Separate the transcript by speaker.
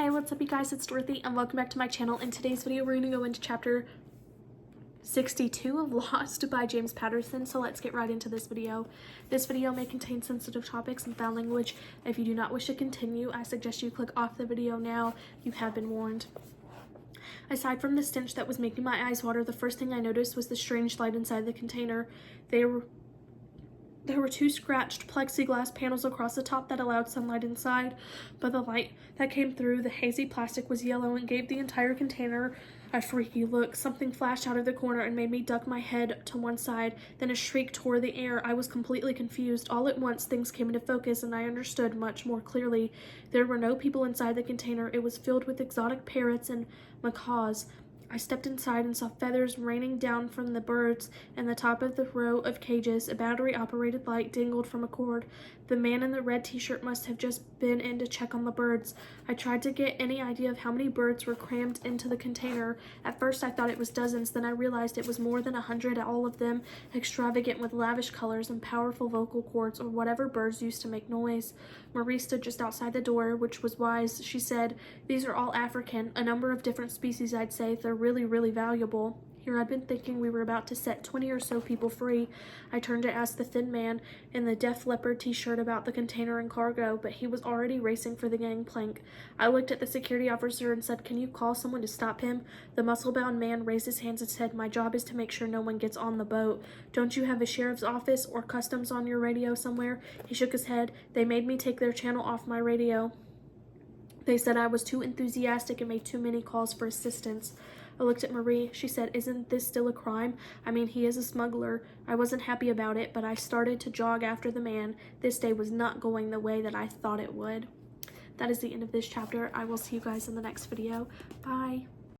Speaker 1: Hey, what's up you guys, it's Dorothy and welcome back to my channel. In today's video we're going to go into chapter 62 of Lost by James Patterson, so let's get right into this video. This video may contain sensitive topics and foul language. If you do not wish to continue, I suggest you click off the video now. You have been warned. Aside from the stench that was making my eyes water, the first thing I noticed was the strange light inside the container. There were two scratched plexiglass panels across the top that allowed sunlight inside, but the light that came through the hazy plastic was yellow and gave the entire container a freaky look. Something flashed out of the corner and made me duck my head to one side. Then a shriek tore the air. I was completely confused. All at once, things came into focus and I understood much more clearly. There were no people inside the container. It was filled with exotic parrots and macaws. I stepped inside and saw feathers raining down from the birds, and the top of the row of cages, a battery-operated light dangled from a cord. The man in the red t-shirt must have just been in to check on the birds. I tried to get any idea of how many birds were crammed into the container. At first I thought it was dozens, then I realized it was more than 100, all of them extravagant with lavish colors and powerful vocal cords, or whatever birds used to make noise. Marie stood just outside the door, which was wise. She said, "These are all African, a number of different species I'd say. They're really valuable." Here I'd been thinking we were about to set 20 or so people free. I turned to ask the thin man in the Def Leppard t-shirt about the container and cargo, but he was already racing for the gangplank. I looked at the security officer and said, "Can you call someone to stop him?" The muscle-bound man raised his hands and said, "My job is to make sure no one gets on the boat. Don't you have a sheriff's office or customs on your radio somewhere?" He shook his head. "They made me take their channel off my radio. They said I was too enthusiastic and made too many calls for assistance." I looked at Marie. She said, "Isn't this still a crime? I mean, he is a smuggler." I wasn't happy about it, but I started to jog after the man. This day was not going the way that I thought it would. That is the end of this chapter. I will see you guys in the next video. Bye.